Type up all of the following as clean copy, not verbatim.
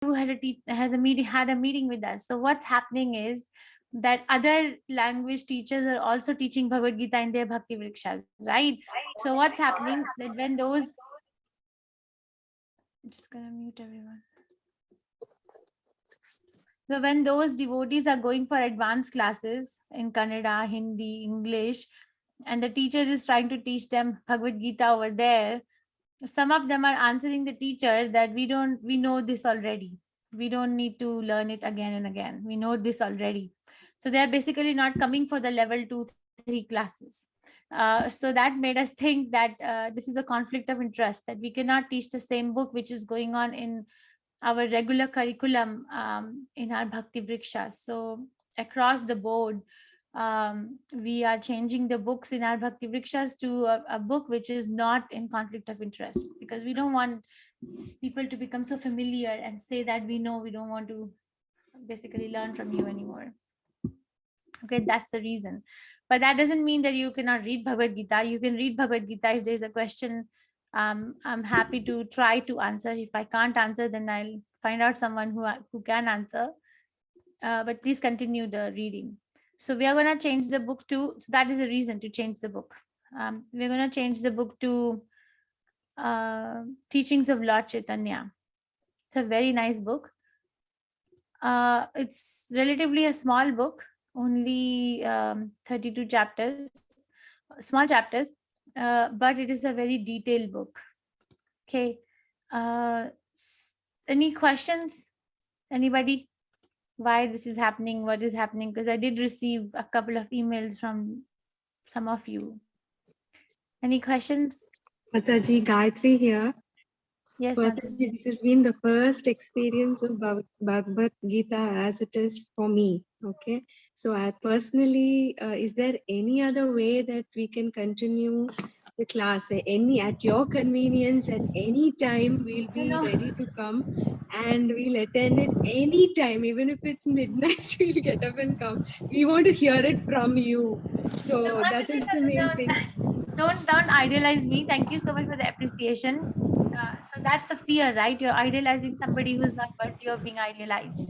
who had a meeting with us. So what's happening is that other language teachers are also teaching Bhagavad Gita in their Bhakti Vrikshas, right? So what's happening that when those, I'm just gonna mute everyone. So when those devotees are going for advanced classes in Kannada, Hindi, English, and the teacher is trying to teach them Bhagavad Gita over there, some of them are answering the teacher that we know this already. We don't need to learn it again and again. We know this already. So they are basically not coming for the level 2, 3 classes. So that made us think that this is a conflict of interest, that we cannot teach the same book which is going on in our regular curriculum in our Bhakti Vrikshas. So across the board, we are changing the books in our Bhakti Vrikshas to a book which is not in conflict of interest, because we don't want people to become so familiar and say that we know, we don't want to basically learn from you anymore. Okay, that's the reason. But that doesn't mean that you cannot read Bhagavad Gita. You can read Bhagavad Gita. If there's a question, I'm happy to try to answer. If I can't answer, then I'll find out someone who can answer. But please continue the reading. So we are going to change the book to, so that is a reason to change the book. We're going to change the book to Teachings of Lord Chaitanya. It's a very nice book. It's relatively a small book, only 32 chapters, small chapters, but it is a very detailed book. Okay. Any questions? Anybody? Why this is happening? What is happening? Because I did receive a couple of emails from some of you. Any questions? Mataji, Gayatri here. Yes, Mataji, this has been the first experience of Bhagavad Gita as it is for me. Okay, so I personally, is there any other way that we can continue the class? At your convenience, at any time, we'll be ready to come and we'll attend it any time, even if it's midnight. We'll get up and come. We want to hear it from you. So that is the main thing. Don't idealize me. Thank you so much for the appreciation. So that's the fear, right? You're idealizing somebody who's not worthy of being idealized.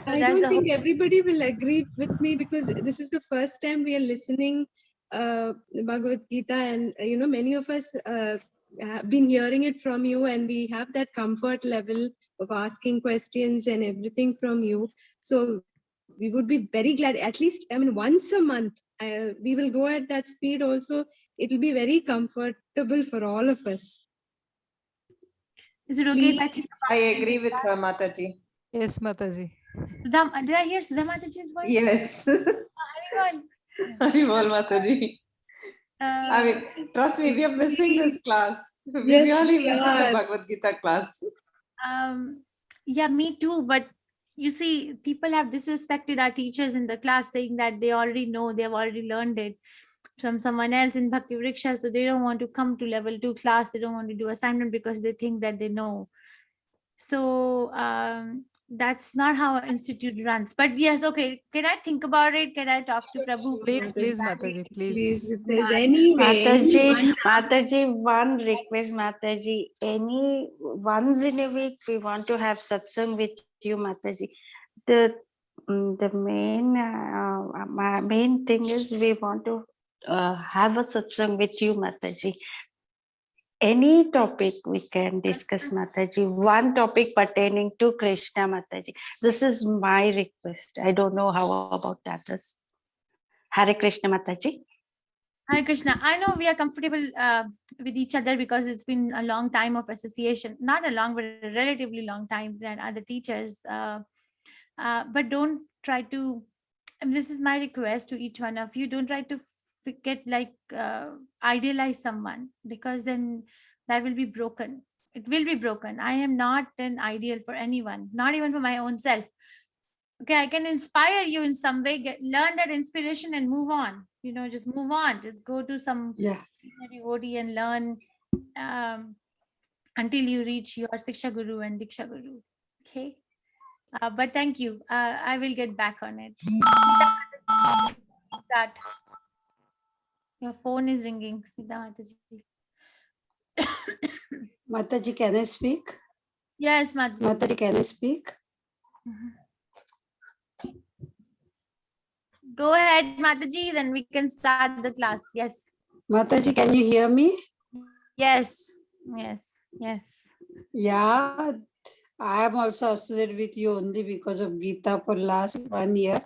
So I don't think everybody will agree with me, because this is the first time we are listening Bhagavad Gita, and many of us have been hearing it from you, and we have that comfort level of asking questions and everything from you. So we would be very glad, at least, once a month, we will go at that speed also. It will be very comfortable for all of us. Is it okay? I agree with her, Mataji. Yes, Mataji. Did I hear Sudha Mataji's voice? Yes. Haribol, Mataji. I mean, trust me, we are missing this class. We really missing the Bhagavad Gita class. Yeah, me too. But you see, people have disrespected our teachers in the class, saying that they already know, they've already learned it from someone else in Bhakti Vriksha, so they don't want to come to level 2 class. They don't want to do assignment because they think that they know. So that's not how our institute runs. But yes, okay, can I think about it? Can I talk to Prabhu? Please, Mataji, please. If there's any way. Mataji, one request, Mataji. Once in a week, we want to have satsang with you, Mataji. The main thing is we want to have a satsang with you, Mataji. Any topic we can discuss, Mataji. One topic pertaining to Krishna, Mataji. This is my request. I don't know how about others. Hare Krishna, Mataji. Hare Krishna. I know we are comfortable with each other because it's been a long time of association. Not a long, but a relatively long time than other teachers. But don't try to, and this is my request to each one of you, don't try to idealize someone, because then that will be broken. It will be broken. I am not an ideal for anyone, not even for my own self. Okay, I can inspire you in some way, learn that inspiration and move on. Just move on. Just go to some senior devotee and learn until you reach your Siksha Guru and Diksha Guru. Okay. But thank you. I will get back on it. Start. Your phone is ringing, Smita Mataji. Mataji, can I speak? Yes, Mataji. Mataji, can I speak? Go ahead, Mataji, then we can start the class. Yes. Mataji, can you hear me? Yes. Yes. Yes. Yeah, I am also associated with you only because of Gita for last 1 year.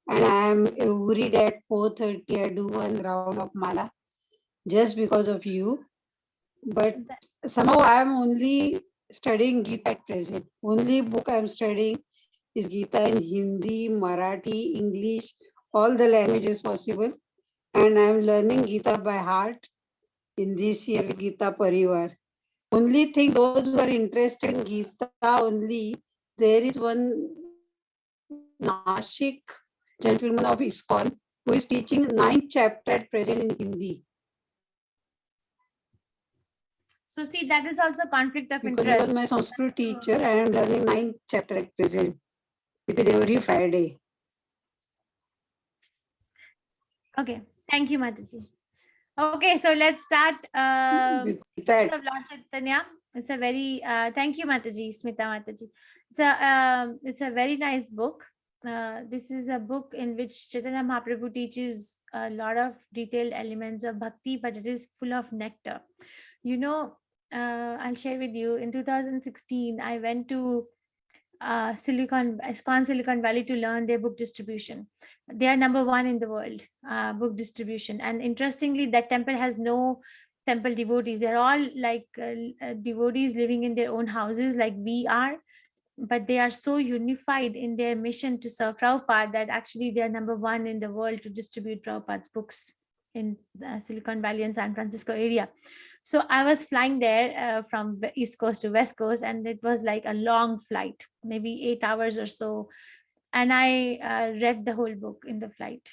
And I am every day at 4:30, I do one round of mala just because of you. But somehow I am only studying Gita at present. Only book I am studying is Gita in Hindi, Marathi, English, all the languages possible. And I am learning Gita by heart in this year with Gita Parivar. Only thing, those who are interested in Gita only, there is one Nashik gentleman of ISKCON who is teaching 9th chapter at present in Hindi. So see, that is also conflict of Because he was interest. my Sanskrit teacher, I am learning 9th chapter at present. It is every Friday. Okay. Thank you, Mataji. Okay, so let's start. With that, Of Lord Chaitanya. It's a very thank you, Mataji, Smita Mataji. It's a very nice book. This is a book in which Chaitanya Mahaprabhu teaches a lot of detailed elements of bhakti, but it is full of nectar. You know, I'll share with you. In 2016, I went to ISKCON Silicon Valley to learn their book distribution. They are number one in the world, book distribution. And interestingly, that temple has no temple devotees. They're all like devotees living in their own houses like we are, but they are so unified in their mission to serve Prabhupada that actually they are number one in the world to distribute Prabhupada's books in the Silicon Valley and San Francisco area. So I was flying there from East Coast to West Coast, and it was like a long flight, maybe 8 hours or so. And I read the whole book in the flight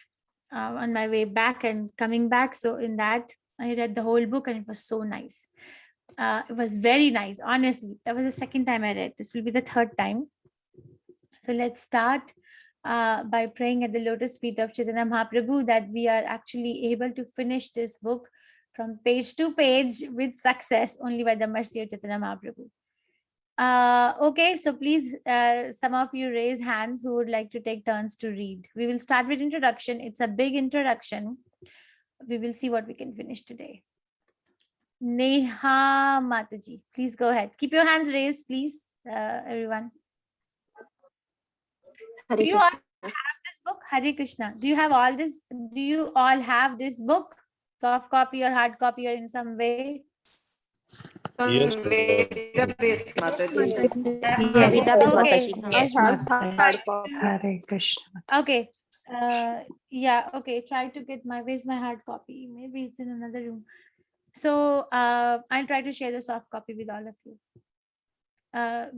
on my way back and coming back. So in that, I read the whole book, and it was so nice. It was very nice, honestly. That was the second time I read. This will be the third time. So let's start by praying at the lotus feet of Chaitanya Mahaprabhu that we are actually able to finish this book from page to page with success only by the mercy of Chaitanya Mahaprabhu. Okay, so please, some of you raise hands who would like to take turns to read. We will start with introduction. It's a big introduction. We will see what we can finish today. Neha Mataji, please go ahead. Keep your hands raised, please, everyone. Do you all have this book? Hare Krishna. Do you have all this? Do you all have this book? Soft copy or hard copy or in some way? Yes, Mataji. Yes. Okay. Yes, Mataji. Hare Krishna. Okay. Yeah. Okay. Try to get where's my hard copy? Maybe it's in another room. So I'll try to share the soft copy with all of you.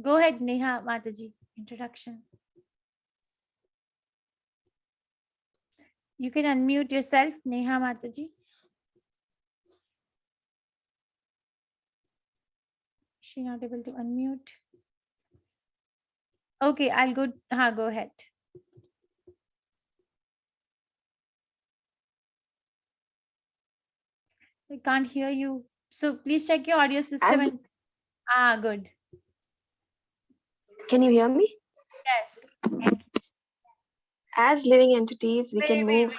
Go ahead, Neha Mataji. Introduction. You can unmute yourself, Neha Mataji. She not able to unmute. Okay, I'll go. Go ahead. I can't hear you. So please check your audio system. Good. Can you hear me? Yes. Thank you. As living entities, we can move.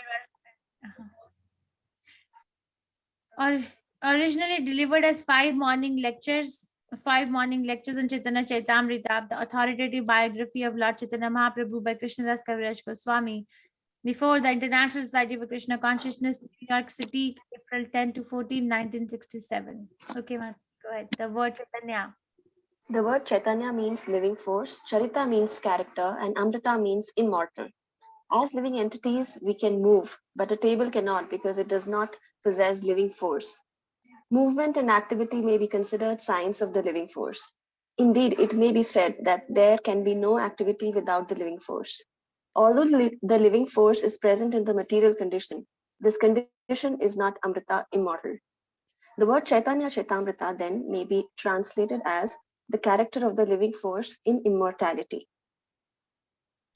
Or originally delivered as 5 morning lectures on Chaitanya Chaitamrita, the authoritative biography of Lord Chaitanya Mahaprabhu by Krishnadas Kaviraj Goswami, before the International Society for Krishna Consciousness, New York City, April 10 to 14, 1967. Okay, go ahead. The word Chaitanya. The word Chaitanya means living force, Charita means character, and Amrita means immortal. As living entities, we can move, but a table cannot because it does not possess living force. Movement and activity may be considered signs of the living force. Indeed, it may be said that there can be no activity without the living force. Although the living force is present in the material condition, this condition is not Amrita, immortal. The word Chaitanya Chaitamrita then may be translated as the character of the living force in immortality.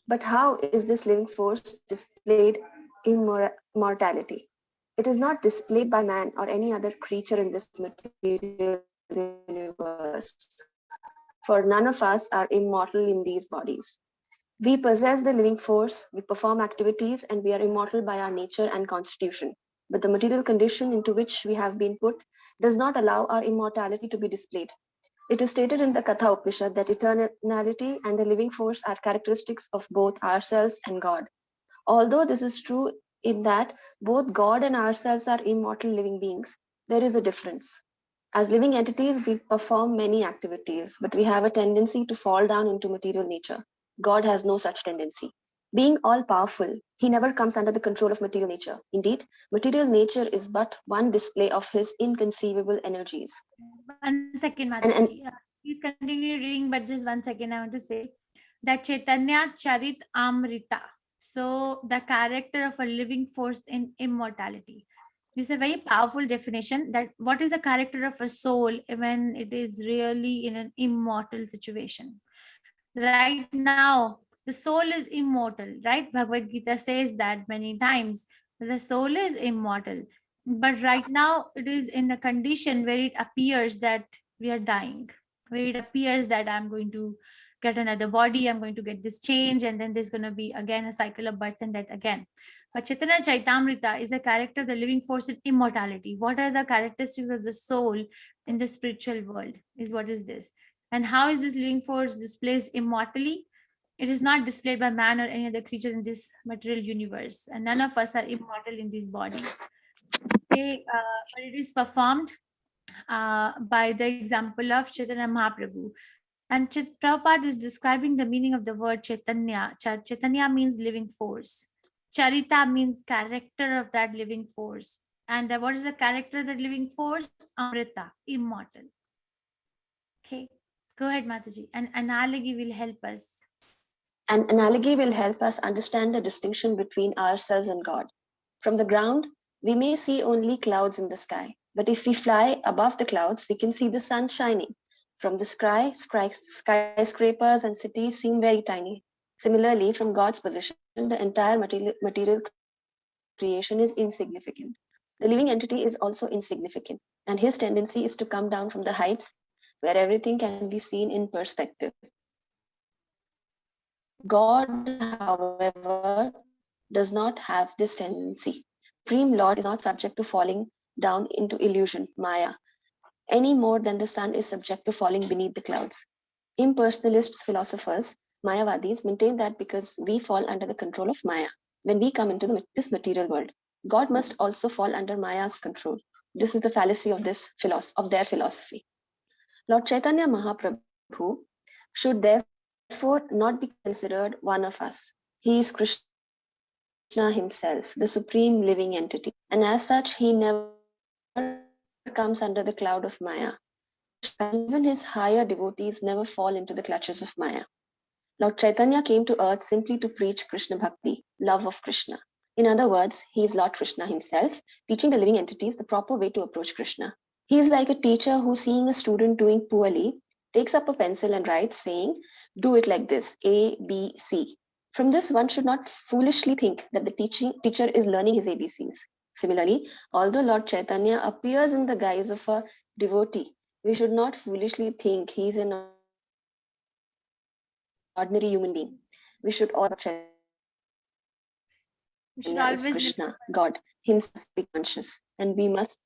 But how is this living force displayed in mortality? It is not displayed by man or any other creature in this material universe. for none of us are immortal in these bodies. We possess the living force, we perform activities, and we are immortal by our nature and constitution. But the material condition into which we have been put does not allow our immortality to be displayed. It is stated in the Katha Upanishad that eternality and the living force are characteristics of both ourselves and God. Although this is true in that both God and ourselves are immortal living beings, there is a difference. As living entities, we perform many activities, but we have a tendency to fall down into material nature. God has no such tendency. Being all-powerful, he never comes under the control of material nature. Indeed, material nature is but one display of his inconceivable energies. 1 second, And- Mataji. Please continue reading, but just 1 second. I want to say that Chaitanya Charit Amrita. So the character of a living force in immortality. This is a very powerful definition that what is the character of a soul when it is really in an immortal situation. Right now, the soul is immortal, right? Bhagavad Gita says that many times. The soul is immortal. But right now, it is in a condition where it appears that we are dying, where it appears that I'm going to get another body, I'm going to get this change, and then there's going to be again a cycle of birth and death again. But Chaitanya Chaitamrita is a character, the living force in immortality. What are the characteristics of the soul in the spiritual world? What is this? And how is this living force displayed immortally? It is not displayed by man or any other creature in this material universe. And none of us are immortal in these bodies. Okay, but it is performed by the example of Chaitanya Mahaprabhu. And Prabhupada is describing the meaning of the word Chaitanya. Chaitanya means living force. Charita means character of that living force. And what is the character of that living force? Amrita, immortal. Okay, go ahead, Mataji. An analogy will help us. An analogy will help us understand the distinction between ourselves and God. From the ground, we may see only clouds in the sky, but if we fly above the clouds, we can see the sun shining. From the sky, skyscrapers and cities seem very tiny. Similarly, from God's position, the entire material creation is insignificant. The living entity is also insignificant, and his tendency is to come down from the heights where everything can be seen in perspective. God, however, does not have this tendency. Supreme Lord is not subject to falling down into illusion, Maya, any more than the sun is subject to falling beneath the clouds. Impersonalists, philosophers, Mayavadis maintain that because we fall under the control of Maya, when we come into this material world, God must also fall under Maya's control. This is the fallacy of their philosophy. Lord Chaitanya Mahaprabhu should therefore not be considered one of us. He is Krishna himself, the supreme living entity, and as such, he never comes under the cloud of Maya. Even his higher devotees never fall into the clutches of Maya. Lord Chaitanya came to earth simply to preach Krishna Bhakti, love of Krishna. In other words, he is Lord Krishna himself, teaching the living entities the proper way to approach Krishna. He is like a teacher who, seeing a student doing poorly, takes up a pencil and writes, saying, "Do it like this, A, B, C." From this, one should not foolishly think that the teacher is learning his ABCs. Similarly, although Lord Chaitanya appears in the guise of a devotee, we should not foolishly think he is an ordinary human being. We should all Chaitanya is Krishna, God, himself be conscious, and we must.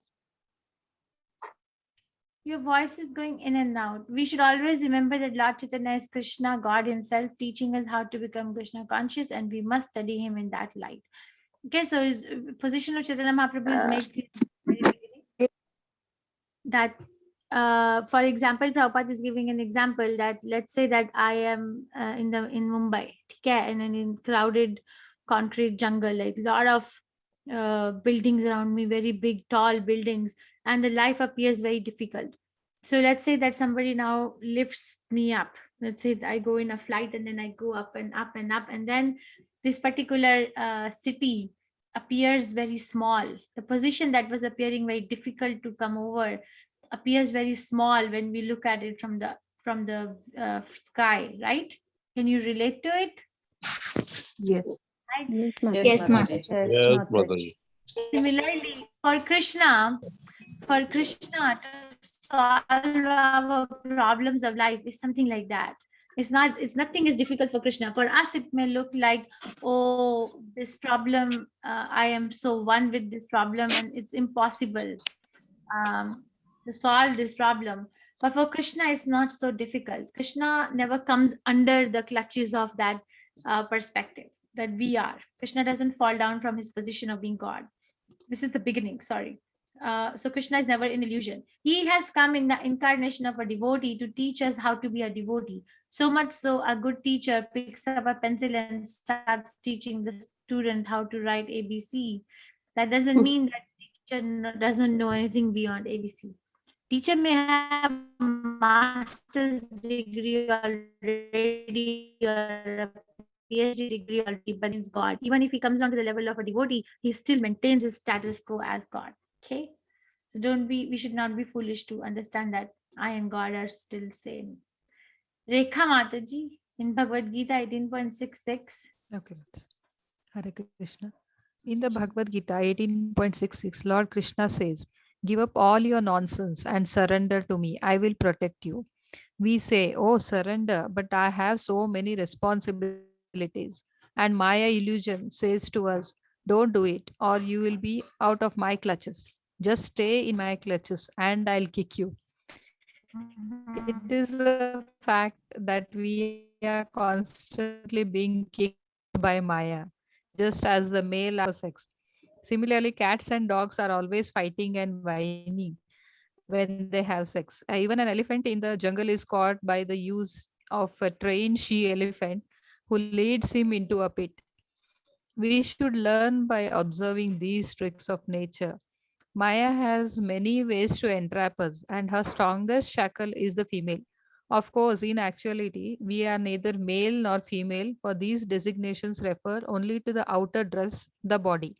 Your voice is going in and out. We should always remember that Lord Chaitanya is Krishna, God himself, teaching us how to become Krishna conscious, and we must study him in that light. Okay, so his position of Chaitanya Mahaprabhu is made clear at the very beginning. That, for example, Prabhupada is giving an example that let's say that I am in Mumbai, okay, and in crowded concrete jungle, like a lot of buildings around me, very big, tall buildings, and the life appears very difficult. So let's say that somebody now lifts me up. Let's say I go in a flight and then I go up and up and up, and then this particular city appears very small. The position that was appearing very difficult to come over appears very small when we look at it from the sky, right? Can you relate to it? Yes. Right? Yes, Mataji. Yes, Mataji. Similarly, for Krishna to solve our problems of life is something like that. It's nothing is difficult for Krishna. For us, it may look like, oh, this problem, I am so one with this problem and it's impossible to solve this problem. But for Krishna, it's not so difficult. Krishna never comes under the clutches of that perspective that we are. Krishna doesn't fall down from his position of being God. This is the beginning, sorry. So Krishna is never in illusion. He has come in the incarnation of a devotee to teach us how to be a devotee. So much so, a good teacher picks up a pencil and starts teaching the student how to write ABC. That doesn't mean that teacher doesn't know anything beyond ABC. Teacher may have master's degree already or a PhD degree already, but it's God. Even if he comes down to the level of a devotee, he still maintains his status quo as God. Okay, so we should not be foolish to understand that I and God are still same. Rekha Mataji in Bhagavad Gita 18.66. Okay. Hare Krishna. In the Bhagavad Gita 18.66, Lord Krishna says, "Give up all your nonsense and surrender to me. I will protect you." We say, "Oh, surrender, but I have so many responsibilities." And Maya illusion says to us, "Don't do it, or you will be out of my clutches. Just stay in my clutches and I'll kick you." It is a fact that we are constantly being kicked by Maya, just as the male are sex. Similarly, cats and dogs are always fighting and whining when they have sex. Even an elephant in the jungle is caught by the use of a trained she elephant who leads him into a pit. We should learn by observing these tricks of nature. Maya has many ways to entrap us, and her strongest shackle is the female. Of course, in actuality, we are neither male nor female, for these designations refer only to the outer dress, the body.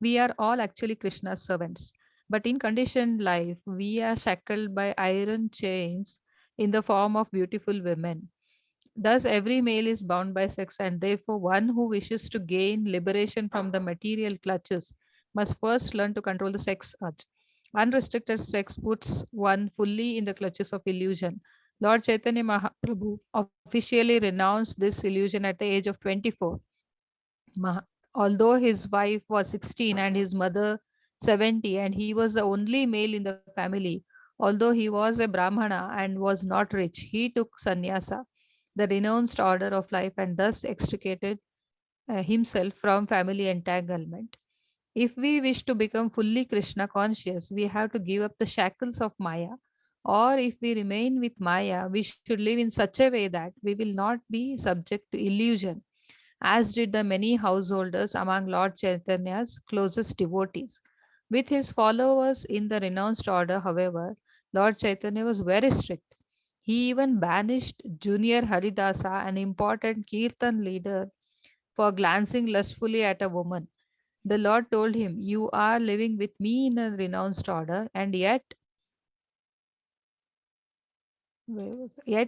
We are all actually Krishna's servants. But in conditioned life, we are shackled by iron chains in the form of beautiful women. Thus, every male is bound by sex, and therefore, one who wishes to gain liberation from the material clutches must first learn to control the sex urge. Unrestricted sex puts one fully in the clutches of illusion. Lord Chaitanya Mahaprabhu officially renounced this illusion at the age of 24. Mah- Although his wife was 16 and his mother 70, and he was the only male in the family, although he was a Brahmana and was not rich, he took sannyasa, the renounced order of life, and thus extricated himself from family entanglement. If we wish to become fully Krishna conscious, we have to give up the shackles of Maya. Or if we remain with Maya, we should live in such a way that we will not be subject to illusion, as did the many householders among Lord Chaitanya's closest devotees. With his followers in the renounced order, however, Lord Chaitanya was very strict. He even banished Junior Haridasa, an important kirtan leader, for glancing lustfully at a woman. The Lord told him, "You are living with me in a renounced order, and yet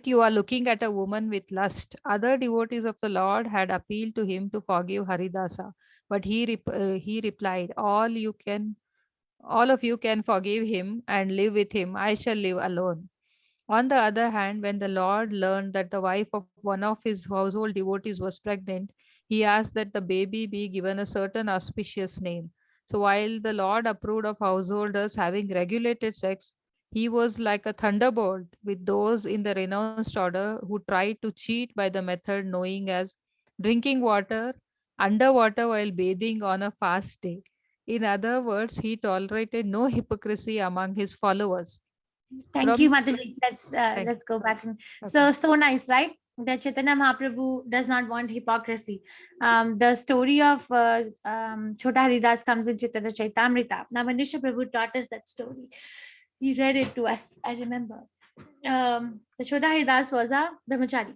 you are looking at a woman with lust." Other devotees of the Lord had appealed to him to forgive Haridasa, but he replied, All of you can forgive him and live with him. I shall live alone." On the other hand, when the Lord learned that the wife of one of his household devotees was pregnant, he asked that the baby be given a certain auspicious name. So while the Lord approved of householders having regulated sex, he was like a thunderbolt with those in the renounced order who tried to cheat by the method knowing as drinking water underwater while bathing on a fast day. In other words, he tolerated no hypocrisy among his followers. Thank you, From Mataji. Thank Let's go back. Okay. So nice, right? That Chaitanya Mahaprabhu does not want hypocrisy. The story of Chota Haridas comes in Chaitanya Chaitamrita. Now, Manisha Prabhu taught us that story. He read it to us. I remember. The Chota Haridas was a brahmachari,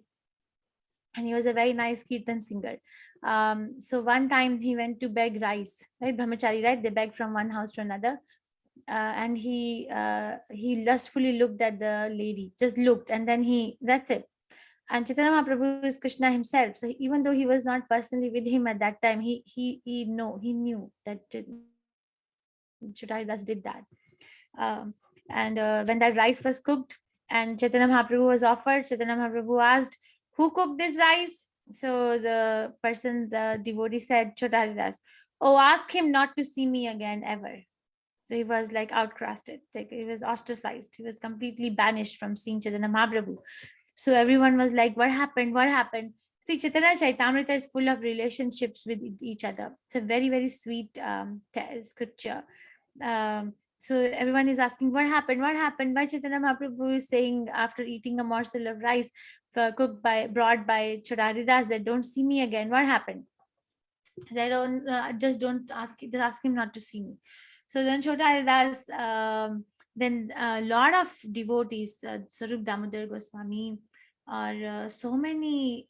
and he was a very nice kirtan singer. So one time he went to beg rice, right? Brahmachari, right? They beg from one house to another. And he lustfully looked at the lady, just looked, and then that's it. And Chaitanya Mahaprabhu is Krishna himself. So even though he was not personally with him at that time, he knew that Chotaridas did that. And when that rice was cooked and Chaitanya Mahaprabhu was offered, Chaitanya Mahaprabhu asked, who cooked this rice? So the person, the devotee said, Chota Haridas. Oh, ask him not to see me again ever. So he was like outcasted, like he was ostracized. He was completely banished from seeing Chaitanya Mahaprabhu. So everyone was like, what happened? What happened? See, Chaitanya Chaitamrita is full of relationships with each other. It's a very, very sweet scripture. So everyone is asking, what happened? What happened? Why Chaitanya Mahaprabhu is saying after eating a morsel of rice brought by Chota Haridas that don't see me again. What happened? They don't don't ask. Just ask him not to see me. So then Chota Haridas, then a lot of devotees, Sarup Damodar Goswami, or so many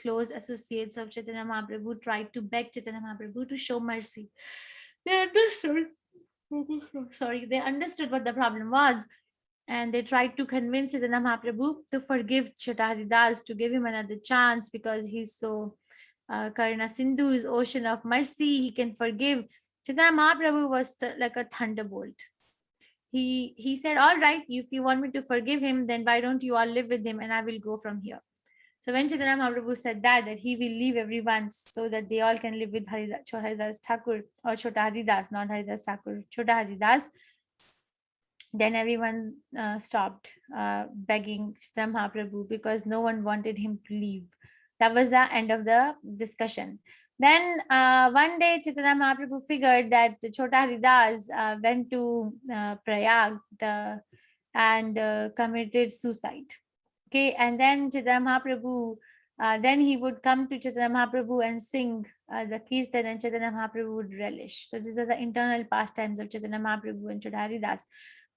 close associates of Chaitanya Mahaprabhu tried to beg Chaitanya Mahaprabhu to show mercy. They understood. Sorry, they understood what the problem was, and they tried to convince Chaitanya Mahaprabhu to forgive Chota Haridas, to give him another chance because he's so Karuna Sindhu is ocean of mercy. He can forgive. Chaitanya Mahaprabhu was like a thunderbolt. He said, all right, if you want me to forgive him, then why don't you all live with him and I will go from here. So when Chaitanya Mahaprabhu said that he will leave everyone so that they all can live with Haridas Thakur or Chota Haridas, not Haridas Thakur, Chota Haridas, then everyone stopped begging Chaitanya Mahaprabhu because no one wanted him to leave. That was the end of the discussion. Then one day Chaitanya Mahaprabhu figured that Chota Haridas went to Prayag and committed suicide. Okay, and then Chaitanya Mahaprabhu, then he would come to Chaitanya Mahaprabhu and sing the Kirtan, and Chaitanya Mahaprabhu would relish. So these are the internal pastimes of Chaitanya Mahaprabhu and Chota Haridas.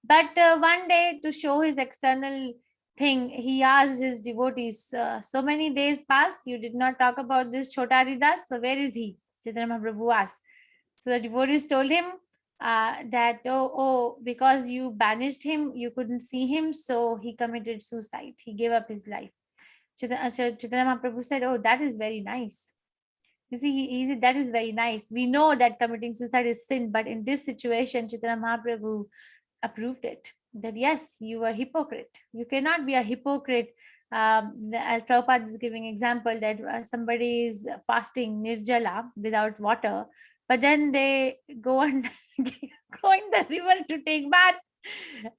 But one day, to show his external thing, he asked his devotees, so many days passed, you did not talk about this Chota Haridas, so where is he? Chaitanya Mahaprabhu asked. So the devotees told him that, because you banished him, you couldn't see him, so he committed suicide. He gave up his life. Chaitanya Mahaprabhu said, oh, that is very nice. You see, he said, that is very nice. We know that committing suicide is sin, but in this situation, Chaitanya Mahaprabhu approved it. That yes, you are a hypocrite. You cannot be a hypocrite. As Prabhupada is giving example that somebody is fasting nirjala without water, but then they go and go in the river to take bath,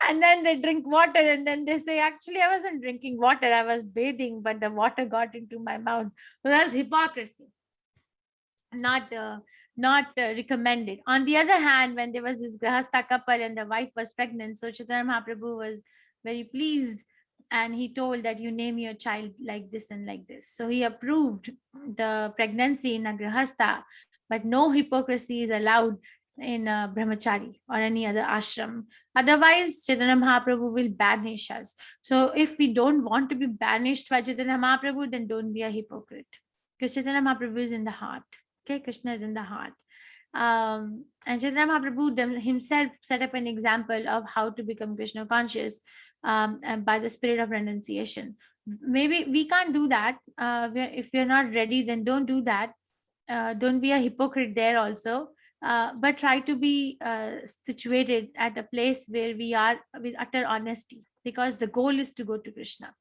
and then they drink water, and then they say, actually, I wasn't drinking water, I was bathing, but the water got into my mouth. So that's hypocrisy. Not recommended. On the other hand, when there was this Grahastha couple and the wife was pregnant, so Chaitanya Mahaprabhu was very pleased and he told that you name your child like this and like this. So he approved the pregnancy in a Grahastha, but no hypocrisy is allowed in a Brahmachari or any other ashram. Otherwise, Chaitanya Mahaprabhu will banish us. So if we don't want to be banished by Chaitanya Mahaprabhu, then don't be a hypocrite. Because Chaitanya Mahaprabhu is in the heart. Okay, Krishna is in the heart. And Chaitanya Mahaprabhu himself set up an example of how to become Krishna conscious by the spirit of renunciation. Maybe we can't do that. If we're not ready, then don't do that. Don't be a hypocrite there also. But try to be situated at a place where we are with utter honesty, because the goal is to go to Krishna.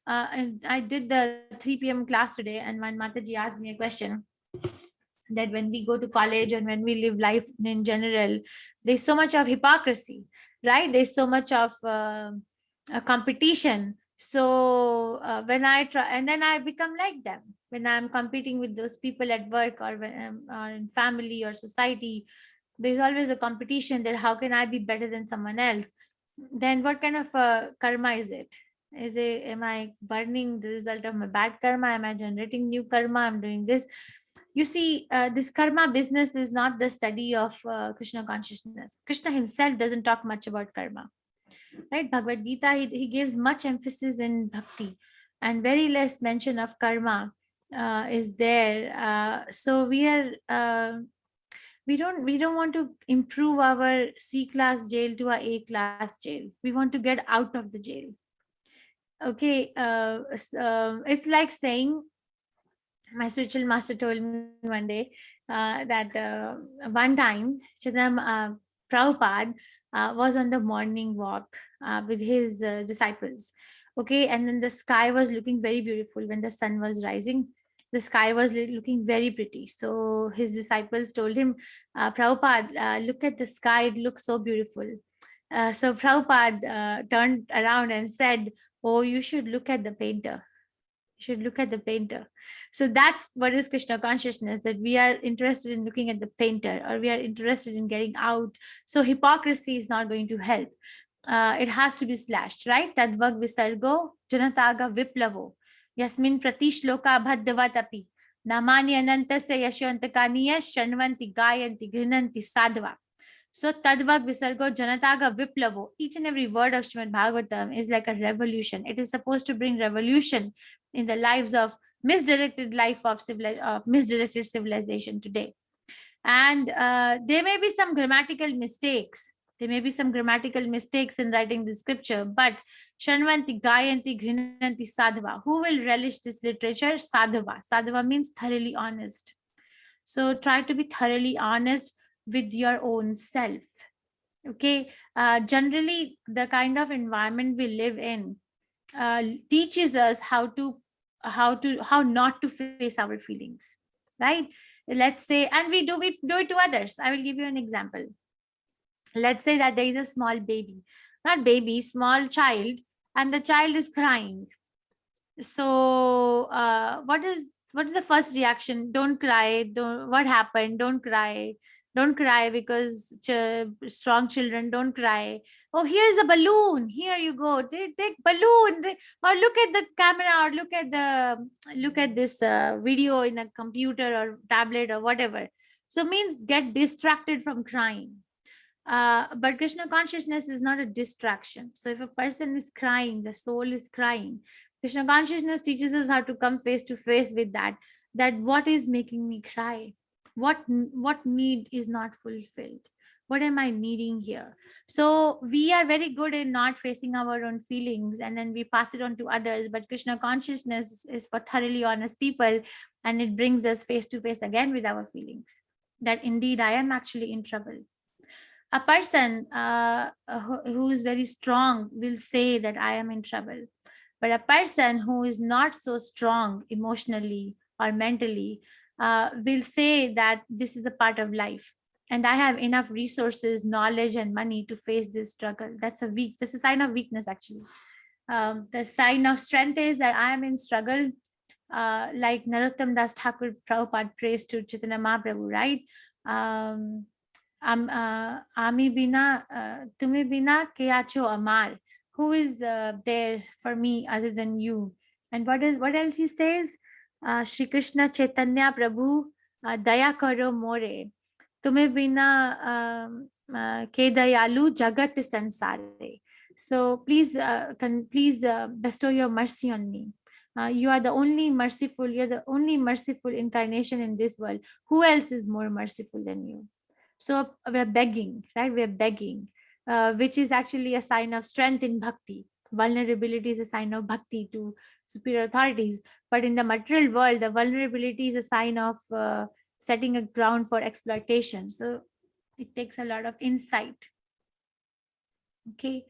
And I did the 3 p.m. class today, and when Mataji asked me a question, that when we go to college and when we live life in general, there's so much of hypocrisy, right? There's so much of a competition. So when I try, and then I become like them. When I'm competing with those people at work or when or in family or society, there's always a competition that how can I be better than someone else? Then what kind of karma is it? Am I burning the result of my bad karma? Am I generating new karma? I'm doing this. You see, this karma business is not the study of Krishna consciousness. Krishna himself doesn't talk much about karma, right? Bhagavad Gita, he gives much emphasis in bhakti and very less mention of karma is there. So we don't want to improve our C class jail to a A class jail. We want to get out of the jail. Okay, it's like saying, my spiritual master told me one day that one time Prabhupada was on the morning walk with his disciples. Okay, and then the sky was looking very beautiful when the sun was rising. The sky was looking very pretty. So his disciples told him, Prabhupada, look at the sky, it looks so beautiful. So Prabhupada turned around and said, oh, you should look at the painter. You should look at the painter. So that's what is Krishna consciousness, that we are interested in looking at the painter, or we are interested in getting out. So hypocrisy is not going to help. It has to be slashed, right? Tadvag visargo janataga viplavo yasmin pratishloka bhaddavatapi namani anantasya yashwantakaniya shanvanti gayanti grinanti sadhva. So Tadvag Visargo Janataga Viplavo, each and every word of Srimad Bhagavatam is like a revolution. It is supposed to bring revolution in the lives of misdirected life of misdirected civilization today. And there may be some grammatical mistakes. There may be some grammatical mistakes in writing the scripture, but Shanvanti, Gayanti, Grinanti, Sadhava. Who will relish this literature? Sadhava. Sadhava means thoroughly honest. So try to be thoroughly honest with your own self. Okay, generally the kind of environment we live in teaches us how not to face our feelings, right? Let's say, and we do it to others. I will give you an example. Let's say that there is a small baby, not baby, small child, and the child is crying. So what is the first reaction? Don't cry. What happened? Don't cry. Don't cry, because strong children don't cry. Oh, here's a balloon. Here you go. Take balloon. Or look at the camera, or look at this video in a computer or tablet or whatever. So means get distracted from crying. But Krishna consciousness is not a distraction. So if a person is crying, the soul is crying, Krishna consciousness teaches us how to come face to face with that what is making me cry? What need is not fulfilled? What am I needing here? So we are very good in not facing our own feelings, and then we pass it on to others. But Krishna consciousness is for thoroughly honest people, and it brings us face to face again with our feelings, that indeed I am actually in trouble. A person who is very strong will say that I am in trouble. But a person who is not so strong emotionally or mentally will say that this is a part of life, and I have enough resources, knowledge, and money to face this struggle. That's a sign of weakness, actually. The sign of strength is that I am in struggle, like Narottam Das Thakur Prabhupada prays to Chaitanya Mahaprabhu, right? Ami bina, tumi bina ke acho amar. Who is there for me other than you? And what else he says? Shri Krishna Chaitanya Prabhu daya karo more. Tume bina ke dayalu jagat sansare. So please, bestow your mercy on me. You are the only merciful. You're the only merciful incarnation in this world. Who else is more merciful than you? So we're begging, right? We're begging, which is actually a sign of strength in bhakti. Vulnerability is a sign of bhakti to superior authorities. But in the material world, the vulnerability is a sign of setting a ground for exploitation. So it takes a lot of insight. Okay.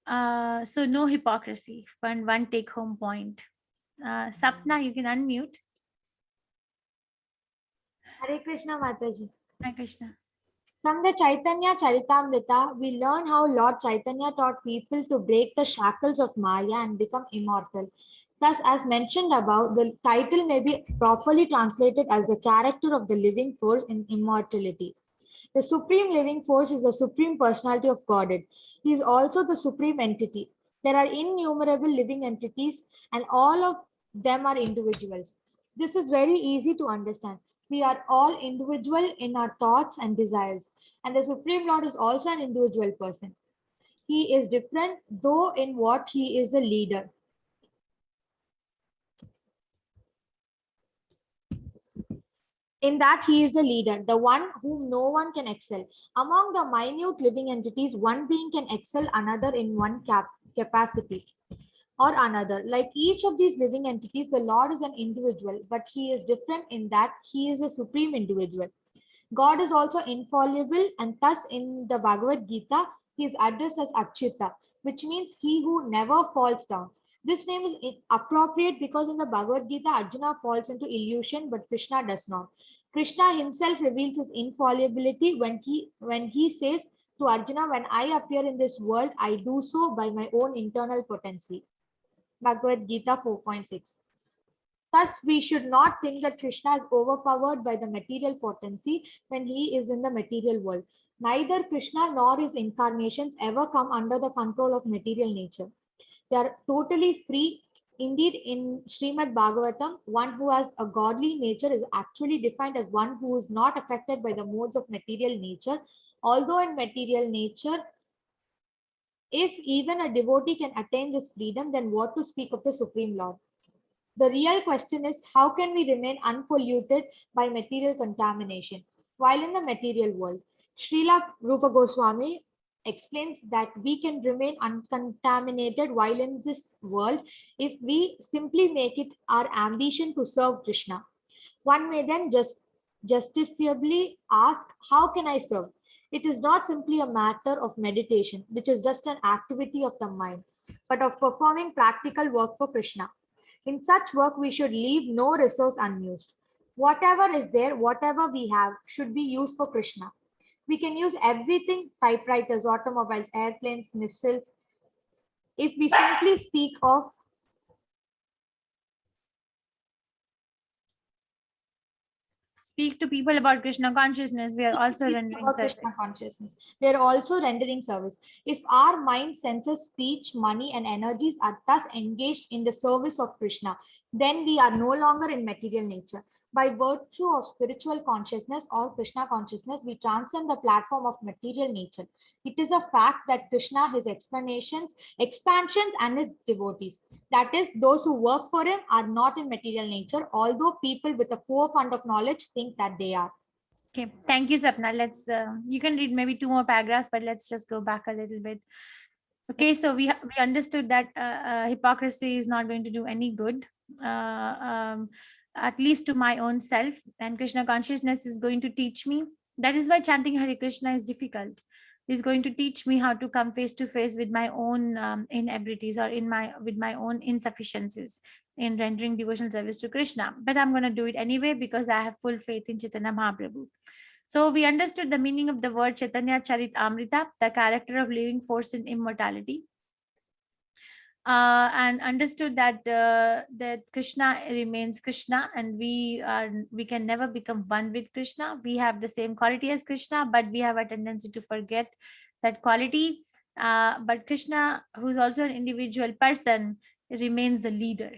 So no hypocrisy. One take-home point. Sapna, you can unmute. Hare Krishna, Mataji. Hare Krishna. From the Chaitanya Charitamrita, we learn how Lord Chaitanya taught people to break the shackles of Maya and become immortal. Thus, as mentioned above, the title may be properly translated as the character of the living force in immortality. The supreme living force is the supreme personality of Godhead. He is also the supreme entity. There are innumerable living entities, and all of them are individuals. This is very easy to understand. We are all individual in our thoughts and desires, and the Supreme Lord is also an individual person. He is different, though, in what he is a leader. In that he is the leader, the one whom no one can excel. Among the minute living entities, one being can excel another in one capacity or another. Like each of these living entities, the Lord is an individual, but he is different in that he is a supreme individual. God is also infallible, and thus in the Bhagavad Gita, he is addressed as Achyuta, which means he who never falls down. This name is appropriate because in the Bhagavad Gita, Arjuna falls into illusion, but Krishna does not. Krishna himself reveals his infallibility when he says to Arjuna, when I appear in this world, I do so by my own internal potency. Bhagavad Gita 4.6. Thus, we should not think that Krishna is overpowered by the material potency when he is in the material world. Neither Krishna nor his incarnations ever come under the control of material nature. They are totally free. Indeed, in Srimad Bhagavatam, one who has a godly nature is actually defined as one who is not affected by the modes of material nature. Although in material nature, if even a devotee can attain this freedom, then what to speak of the Supreme Lord? The real question is, how can we remain unpolluted by material contamination while in the material world? Srila Rupa Goswami explains that we can remain uncontaminated while in this world if we simply make it our ambition to serve Krishna. One may then justifiably ask, how can I serve? It is not simply a matter of meditation, which is just an activity of the mind, but of performing practical work for Krishna. In such work, we should leave no resource unused. Whatever is there, whatever we have, should be used for Krishna. We can use everything, typewriters, automobiles, airplanes, missiles. If we simply speak to people about Krishna consciousness, we are also rendering service. Krishna consciousness, we are also rendering service. If our mind, senses, speech, money, and energies are thus engaged in the service of Krishna, then we are no longer in material nature. By virtue of spiritual consciousness or Krishna consciousness, we transcend the platform of material nature. It is a fact that Krishna, his expansions, and his devotees, that is, those who work for him, are not in material nature, although people with a poor fund of knowledge think that they are. Okay, thank you, Sapna. Let's you can read maybe 2 more paragraphs, but let's just go back a little bit. Okay, so we understood that hypocrisy is not going to do any good, at least to my own self, and Krishna consciousness is going to teach me. That is why chanting Hare Krishna is difficult. It's going to teach me how to come face to face with my own inabilities or with my own insufficiencies in rendering devotional service to Krishna. But I'm going to do it anyway because I have full faith in Chaitanya Mahaprabhu. So we understood the meaning of the word Chaitanya Charitamrita, the character of living force in immortality, and understood that that Krishna remains Krishna, and we can never become one with Krishna. We have the same quality as Krishna, but we have a tendency to forget that quality. But Krishna, who is also an individual person, remains the leader.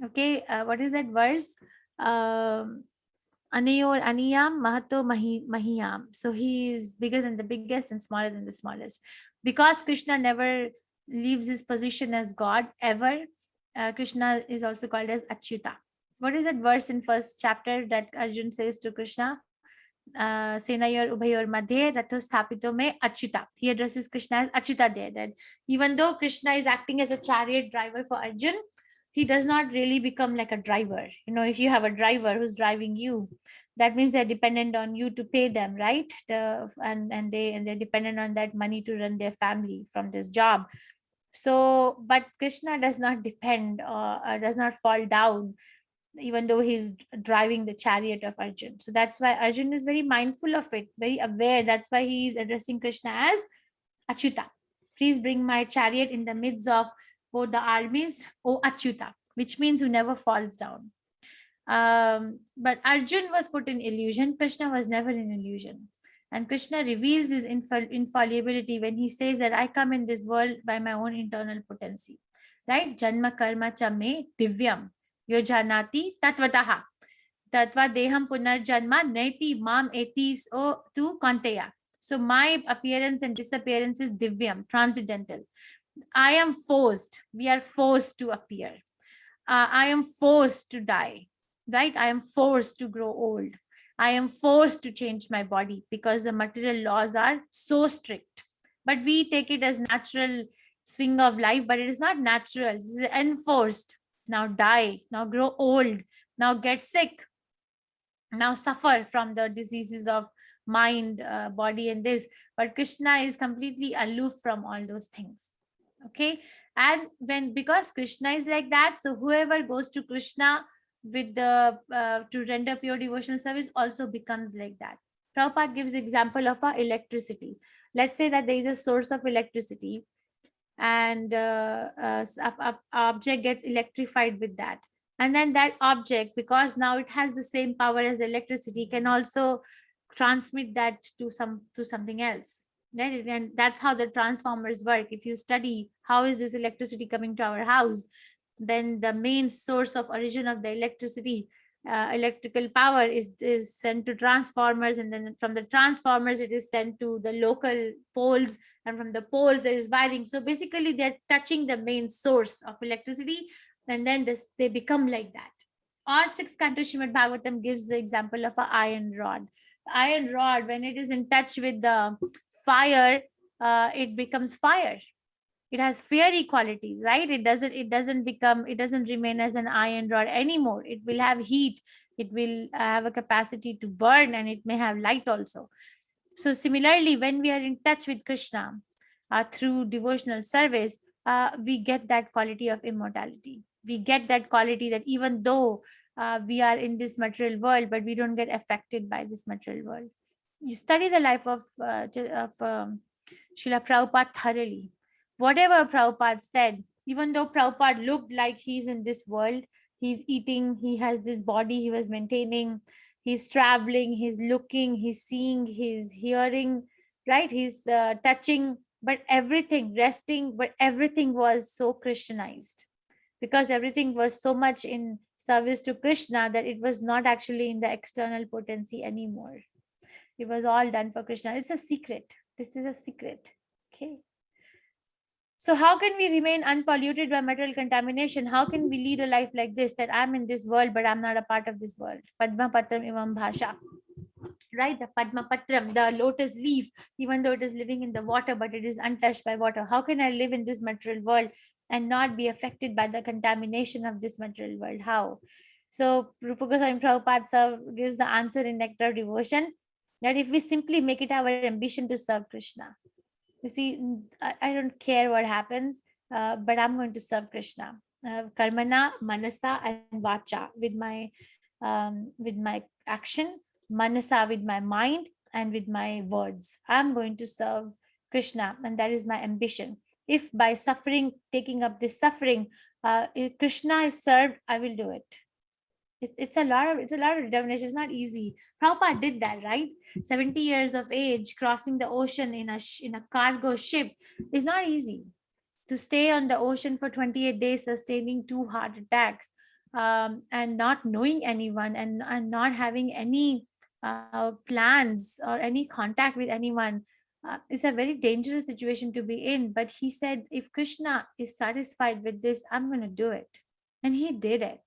Okay, what is that verse? Anayor Aniyam Mahato Mahiyam. So he is bigger than the biggest and smaller than the smallest. Because Krishna never leaves his position as God ever, Krishna is also called as Achyuta. What is that verse in first chapter that Arjun says to Krishna? Senayor Ubhayor Madhe Ratho Sthapito Me Achyuta. He addresses Krishna as Achyuta there. That even though Krishna is acting as a chariot driver for Arjun, he does not really become like a driver. You know, if you have a driver who's driving you, that means they're dependent on you to pay them, right? And they're dependent on that money to run their family from this job. So, but Krishna does not depend or does not fall down, even though he's driving the chariot of Arjun. So that's why Arjun is very mindful of it, very aware. That's why he is addressing Krishna as Achyuta. Please bring my chariot in the midst of both the armies, O Achyuta, which means who never falls down. But Arjun was put in illusion. Krishna was never in illusion. And Krishna reveals his infallibility when he says that I come in this world by my own internal potency. Right? Janma karma cha me divyam yojanati tatvataha. Tatva deham punarjanma neti mam etis o tu konteya. So my appearance and disappearance is divyam, transcendental. I am forced. We are forced to appear. I am forced to die. Right? I am forced to grow old. I am forced to change my body because the material laws are so strict. But we take it as natural swing of life, but it is not natural. It is enforced. Now die. Now grow old. Now get sick. Now suffer from the diseases of mind, body, and this. But Krishna is completely aloof from all those things. Okay, and because Krishna is like that, so whoever goes to Krishna with the to render pure devotional service also becomes like that. Prabhupada gives example of electricity. Let's say that there is a source of electricity, and a object gets electrified with that, and then that object, because now it has the same power as electricity, can also transmit that to something else, right? And that's how the transformers work. If you study how is this electricity coming to our house, then the main source of origin of the electricity, electrical power, is sent to transformers, and then from the transformers it is sent to the local poles, and from the poles there is wiring. So basically they're touching the main source of electricity, and then they become like that. Or sixth canto Srimad Bhagavatam gives the example of an iron rod. The iron rod, when it is in touch with the fire, it becomes fire. It has fiery qualities, right? It doesn't remain as an iron rod anymore. It will have heat, it will have a capacity to burn, and it may have light also. So similarly, when we are in touch with Krishna through devotional service, we get that quality of immortality. We get that quality that even though we are in this material world, but we don't get affected by this material world. You study the life of Srila Prabhupada thoroughly. Whatever Prabhupada said, even though Prabhupada looked like he's in this world, he's eating, he has this body he was maintaining, he's traveling, he's looking, he's seeing, he's hearing, right? He's touching, but everything, resting, but everything was so Christianized, because everything was so much in service to Krishna that it was not actually in the external potency anymore. It was all done for Krishna. It's a secret. This is a secret. Okay. So how can we remain unpolluted by material contamination? How can we lead a life like this, that I'm in this world, but I'm not a part of this world? Padma Patram Imam Bhasha. Right? The Padma Patram, the lotus leaf, even though it is living in the water, but it is untouched by water. How can I live in this material world and not be affected by the contamination of this material world? How? So Rupa Goswami Prabhupada gives the answer in Nectar of Devotion, that if we simply make it our ambition to serve Krishna. You see, I don't care what happens, but I'm going to serve Krishna. Karmana, Manasa, and Vacha, with my action, Manasa with my mind, and with my words. I'm going to serve Krishna, and that is my ambition. If by suffering, taking up this suffering, if Krishna is served, I will do it. It's a lot of determination. It's not easy. Prabhupada did that, right? 70 years of age, crossing the ocean in a cargo ship is not easy. To stay on the ocean for 28 days, sustaining 2 heart attacks, and not knowing anyone, and not having any plans or any contact with anyone, is a very dangerous situation to be in. But he said, if Krishna is satisfied with this, I'm going to do it. And he did it.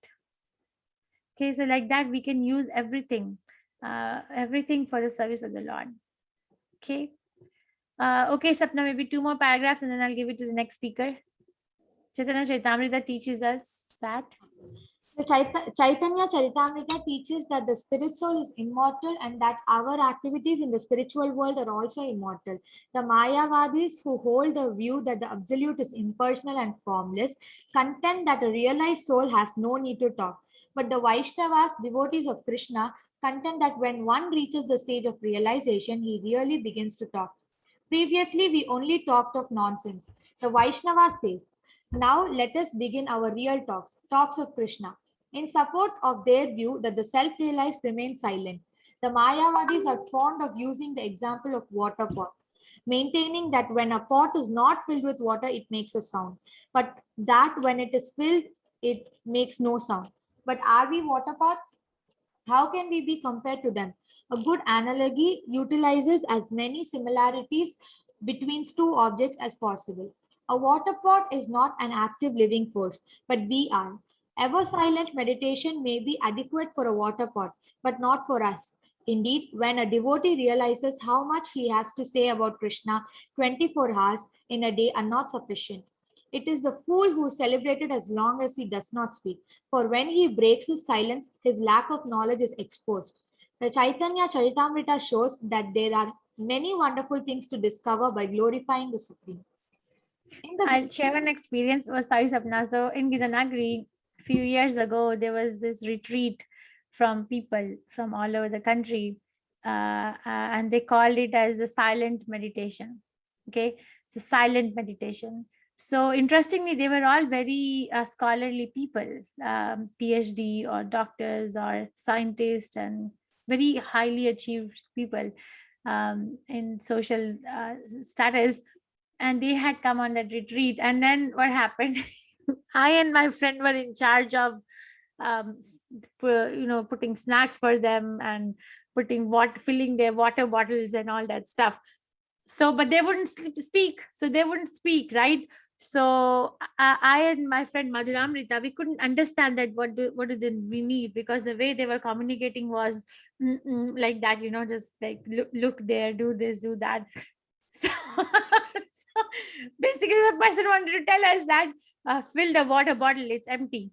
Okay, so like that, we can use everything for the service of the Lord. Okay. Okay, Sapna, maybe 2 more paragraphs and then I'll give it to the next speaker. Chaitanya Charitamrita teaches us that. The Chaitanya Charitamrita teaches that the spirit soul is immortal and that our activities in the spiritual world are also immortal. The Mayavadis, who hold the view that the absolute is impersonal and formless, contend that a realized soul has no need to talk. But the Vaishnavas, devotees of Krishna, contend that when one reaches the stage of realization, he really begins to talk. Previously, we only talked of nonsense. The Vaishnava says, now let us begin our real talks of Krishna. In support of their view that the self-realized remain silent, the Mayavadis are fond of using the example of water pot, maintaining that when a pot is not filled with water, it makes a sound, but that when it is filled, it makes no sound. But are we water pots? How can we be compared to them? A good analogy utilizes as many similarities between 2 objects as possible. A water pot is not an active living force, but we are. Ever silent meditation may be adequate for a water pot, but not for us. Indeed, when a devotee realizes how much he has to say about Krishna, 24 hours in a day are not sufficient. It is the fool who is celebrated as long as he does not speak, for when he breaks his silence, his lack of knowledge is exposed. The Chaitanya Charitamrita shows that there are many wonderful things to discover by glorifying the Supreme. I'll share an experience. Oh, sorry, Sapna. So in Gitanagri, a few years ago, there was this retreat from people from all over the country, and they called it as a silent meditation. Okay, so silent meditation. So interestingly, they were all very scholarly people, PhD or doctors or scientists, and very highly achieved people in social status. And they had come on that retreat. And then what happened? I and my friend were in charge of putting snacks for them and filling their water bottles and all that stuff. So but they wouldn't speak, right? So I and my friend Madhuramrita, we couldn't understand that what do we need, because the way they were communicating was like that, just like look there, do this, do that. So, so basically the person wanted to tell us that fill the water bottle, it's empty.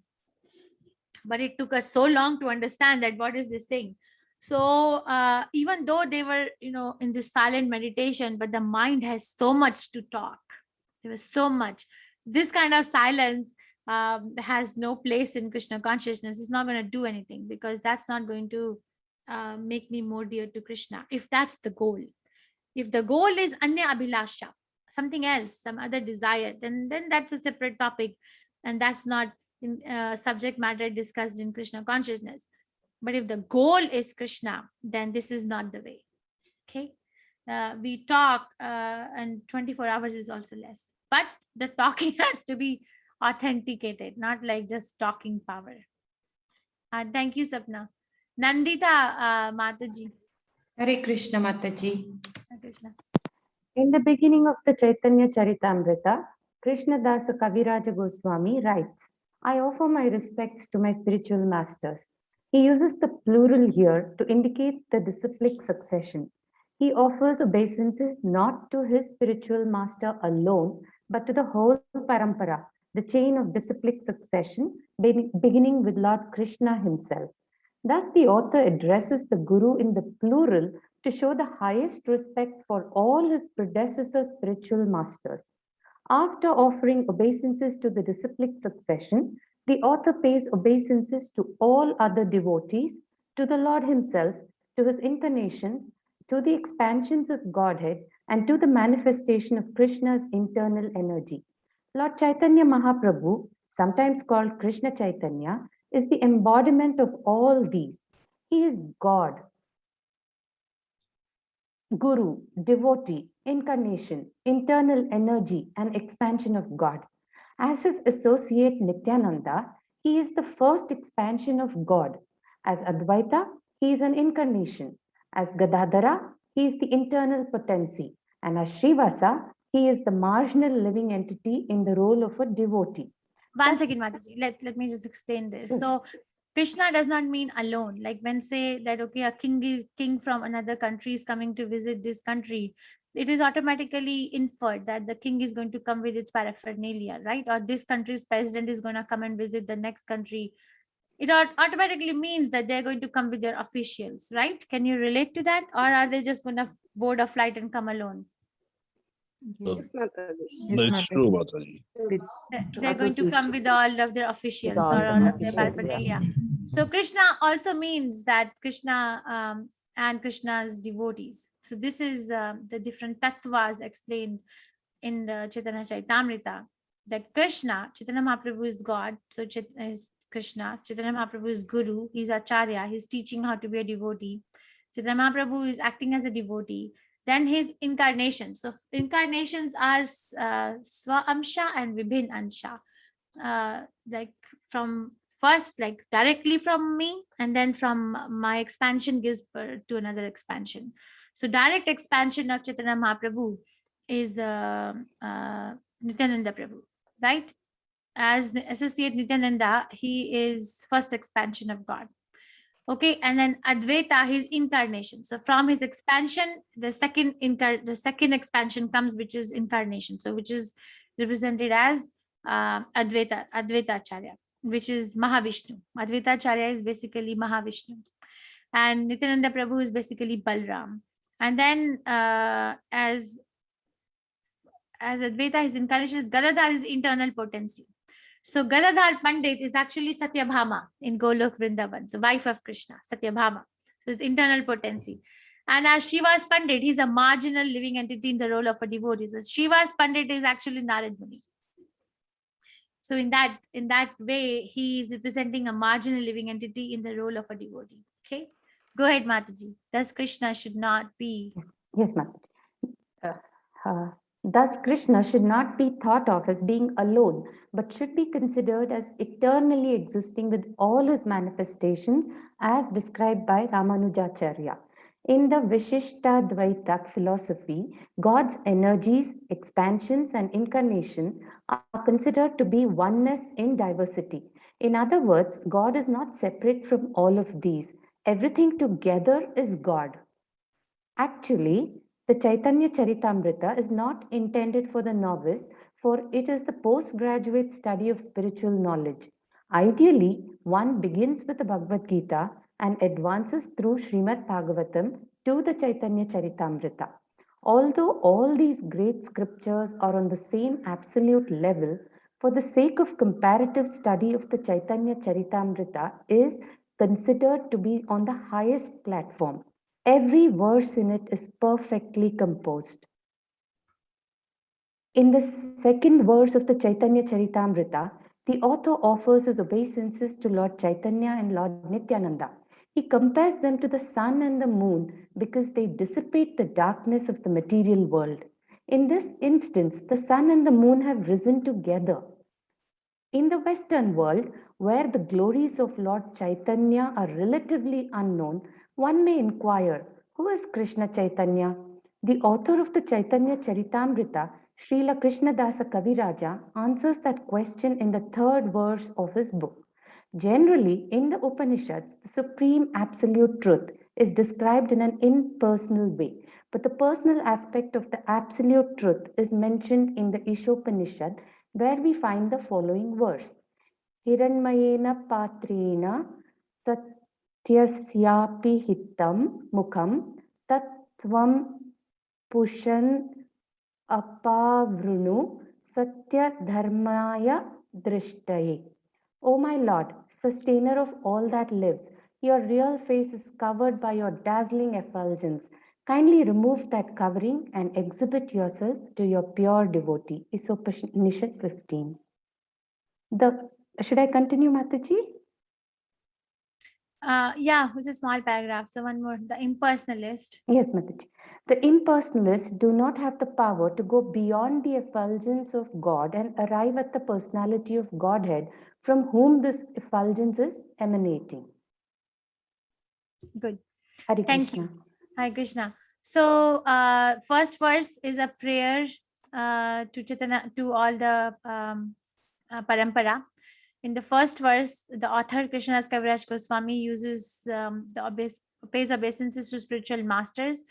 But it took us so long to understand that what is this thing. So even though they were in this silent meditation, but the mind has so much to talk. There was so much. This kind of silence has no place in Krishna consciousness. It's not going to do anything, because that's not going to make me more dear to Krishna, if that's the goal. If the goal is anya abhilasha, something else, some other desire, then that's a separate topic, and that's not in subject matter discussed in Krishna consciousness. But if the goal is Krishna, then this is not the way. Okay, we talk, and 24 hours is also less. But the talking has to be authenticated, not like just talking power. Thank you, Sapna. Nandita Mataji. Hare Krishna Mataji. Hare Krishna. In the beginning of the Chaitanya Charitamrita, Krishnadasa Kaviraja Goswami writes, I offer my respects to my spiritual masters. He uses the plural here to indicate the disciplic succession. He offers obeisances not to his spiritual master alone, but to the whole parampara, the chain of disciplic succession, beginning with Lord Krishna himself. Thus, the author addresses the Guru in the plural to show the highest respect for all his predecessor spiritual masters. After offering obeisances to the disciplic succession, the author pays obeisances to all other devotees, to the Lord himself, to his incarnations, to the expansions of Godhead, and to the manifestation of Krishna's internal energy. Lord Chaitanya Mahaprabhu, sometimes called Krishna Chaitanya, is the embodiment of all these. He is God, Guru, devotee, incarnation, internal energy, and expansion of God. As his associate Nityananda, he is the first expansion of God. As Advaita, he is an incarnation. As Gadadhara, he is the internal potency. And as Srivasa, he is the marginal living entity in the role of a devotee. One second, Mataji. Let me just explain this. So Krishna does not mean alone. Like when say that, okay, a king from another country is coming to visit this country, it is automatically inferred that the king is going to come with its paraphernalia, right? Or this country's president is going to come and visit the next country. It automatically means that they're going to come with their officials, right? Can you relate to that? Or are they just going to board a flight and come alone? That's true, Mataji. They're going to come with all of their officials or all of their paraphernalia. So Krishna also means that Krishna and Krishna's devotees. So this is the different tattvas explained in the Chaitanya Charitamrita, that Krishna, Chaitanya Mahaprabhu is God, so is Krishna. Chaitanya Mahaprabhu is Guru, he's Acharya, he's teaching how to be a devotee. Chaitanya Mahaprabhu is acting as a devotee. Then his incarnations. So incarnations are Swa-amsha and Vibhin Ansha. Like from first, like directly from me, and then from my expansion gives birth to another expansion. So direct expansion of Chaitanya Mahaprabhu is Nityananda Prabhu, right? As the associate Nityananda, he is first expansion of God. Okay, and then Advaita, his incarnation. So from his expansion, the second expansion comes, which is incarnation. So which is represented as Advaita Acharya, which is Mahavishnu. Advaita Acharya is basically Mahavishnu. and Nityananda Prabhu is basically Balram. And then as Advaita, his incarnation is Gadadhar, is internal potency. So Gadadhar Pandit is actually Satyabhama in Golok Vrindavan, so wife of Krishna, Satyabhama. So it's internal potency. And as Shiva's Pandit, he's a marginal living entity in the role of a devotee. So Shiva's Pandit is actually Narad Muni. So in that way, he is representing a marginal living entity in the role of a devotee. Okay, go ahead, Mataji. Thus Krishna should not be. Yes, Mataji. Thus, Krishna should not be thought of as being alone, but should be considered as eternally existing with all his manifestations as described by Ramanujacharya. In the Vishishtadvaita philosophy, God's energies, expansions, and incarnations are considered to be oneness in diversity. In other words, God is not separate from all of these. Everything together is God. Actually, the Chaitanya Charitamrita is not intended for the novice, for it is the postgraduate study of spiritual knowledge. Ideally, one begins with the Bhagavad Gita and advances through Srimad Bhagavatam to the Chaitanya Charitamrita. Although all these great scriptures are on the same absolute level, for the sake of comparative study of the Chaitanya Charitamrita is considered to be on the highest platform. Every verse in it is perfectly composed. In the second verse of the Chaitanya Charitamrita, the author offers his obeisances to Lord Chaitanya and Lord Nityananda. He compares them to the sun and the moon because they dissipate the darkness of the material world. In this instance, the sun and the moon have risen together. In the Western world, where the glories of Lord Chaitanya are relatively unknown, one may inquire, who is Krishna Chaitanya? The author of the Chaitanya Charitamrita, Srila Krishnadasa Kaviraja, answers that question in the third verse of his book. Generally, in the Upanishads, the supreme absolute truth is described in an impersonal way, but the personal aspect of the absolute truth is mentioned in the Ishopanishad, where we find the following verse. Hiranmayena patrena satyasyapi hitam mukham tattvam pushan apavrunu satya dharmaya drishtaye. O my Lord, sustainer of all that lives, your real face is covered by your dazzling effulgence. Kindly remove that covering and exhibit yourself to your pure devotee. Isopanishad 15. Should I continue, Mataji? Yeah, it's a small paragraph. So one more, the impersonalist. Yes, Mataji. The impersonalists do not have the power to go beyond the effulgence of God and arrive at the personality of Godhead from whom this effulgence is emanating. Good. Hare Thank Krishna. you. Hare Krishna. So first verse is a prayer to Chaitanya, to all the parampara. In the first verse, the author Krishnadas Kaviraj Goswami uses pays obeisances to spiritual masters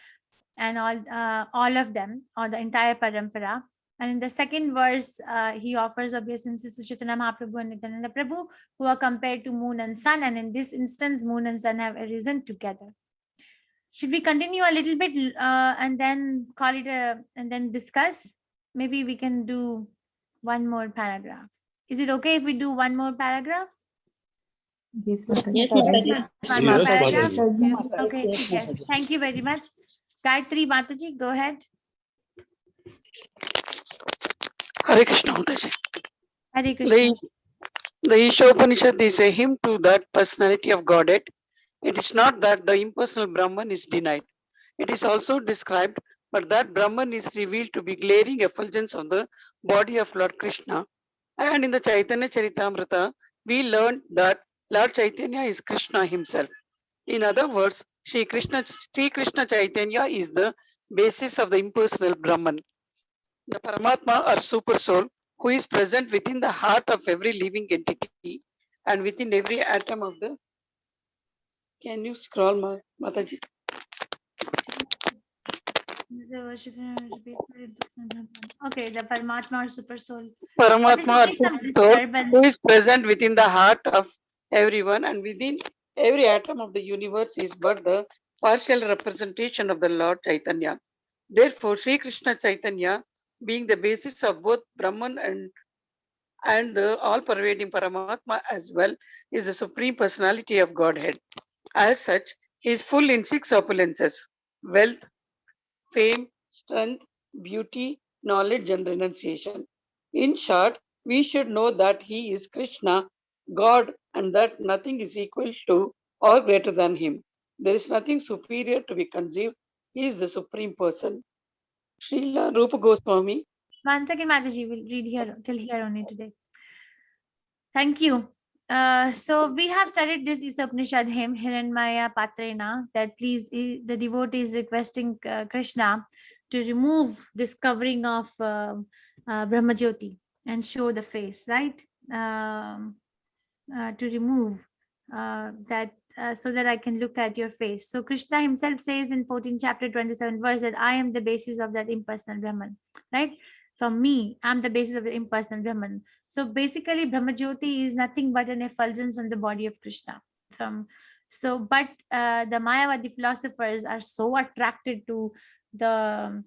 and all of them, or the entire parampara. And in the second verse, he offers obeisances to Chaitanya Mahaprabhu and Nityananda Prabhu, who are compared to moon and sun. And in this instance, moon and sun have arisen together. Should we continue a little bit and then call it and then discuss? Maybe we can do one more paragraph. Is it okay if we do one more paragraph? Yes, Yes, One more Yes, paragraph? Mataji. Okay, yes. Thank you very much. Gayatri Mataji, go ahead. Hare Krishna, Mataji. Hare Krishna. The Ishopanishad is a hymn to that personality of Godhead. It is not that the impersonal Brahman is denied. It is also described, but that Brahman is revealed to be glaring effulgence of the body of Lord Krishna. And in the Chaitanya Charitamrita, we learned that Lord Chaitanya is Krishna himself. In other words, Sri Krishna Chaitanya is the basis of the impersonal Brahman, the Paramatma or Super Soul, who is present within the heart of every living entity and within every atom of the. Can you scroll, Mataji? Okay, the Paramatma or Super Soul. Paramatma or Super Soul, who is present within the heart of everyone and within Every atom of the universe is but the partial representation of the Lord Chaitanya. Therefore, Sri Krishna Chaitanya, being the basis of both Brahman and the all-pervading Paramatma as well, is the Supreme Personality of Godhead. As such, he is full in six opulences: wealth, fame, strength, beauty, knowledge, and renunciation. In short, we should know that he is Krishna, God, and that nothing is equal to or greater than him. There is nothing superior to be conceived. He is the Supreme Person. Srila Rupa Goswami. One second, Mataji, we'll read here till here only today. Thank you. So we have studied this Isopanishad hymn, Hiranmaya Patrena, that please, the devotee is requesting Krishna to remove this covering of Brahmajyoti and show the face, right? To remove that so that I can look at your face. So Krishna himself says in 14 chapter 27 verse that I am the basis of that impersonal Brahman, right? From me, I'm the basis of the impersonal Brahman. So basically, Brahmajyoti is nothing but an effulgence on the body of Krishna. But the Mayavadi philosophers are so attracted to the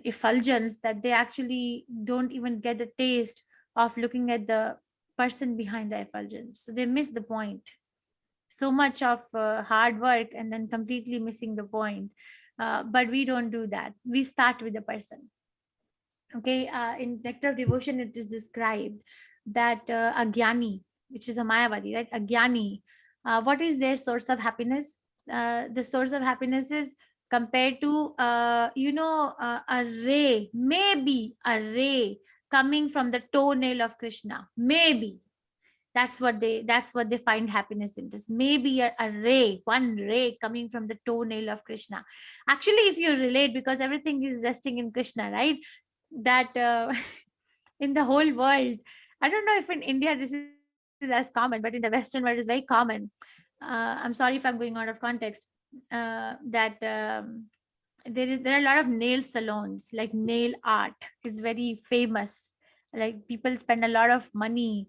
effulgence that they actually don't even get a taste of looking at the person behind the effulgence. So they miss the point. So much of hard work and then completely missing the point. But we don't do that. We start with the person. Okay, in Nectar of Devotion, it is described that a Jnani, which is a Mayavadi, right? A Jnani, what is their source of happiness? The source of happiness is compared to, a ray, maybe a ray coming from the toenail of Krishna. Maybe that's what they find happiness in. This maybe a ray, one ray coming from the toenail of Krishna. Actually, if you relate, because everything is resting in Krishna, right? That in the whole world, I don't know if in India this is as common, but in the Western world is very common. I'm sorry if I'm going out of context. That there are a lot of nail salons, like nail art is very famous. Like people spend a lot of money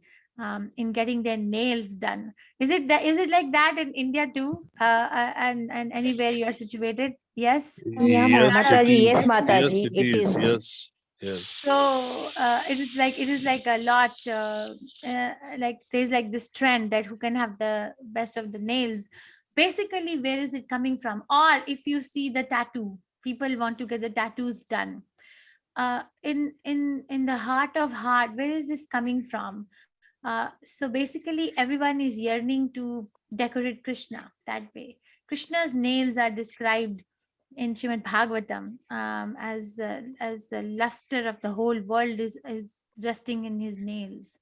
in getting their nails done. Is it like that in India too? And anywhere you are situated? Yes. Yes, Mataji, it yes, is. Mataji, Yes, it it is. is. Yes, yes. So it is like a lot. Like there's like this trend that who can have the best of the nails. Basically, where is it coming from? Or if you see the tattoo, people want to get the tattoos done. In the heart of heart, where is this coming from? So basically, everyone is yearning to decorate Krishna that way. Krishna's nails are described in Srimad Bhagavatam as the luster of the whole world is resting in his nails.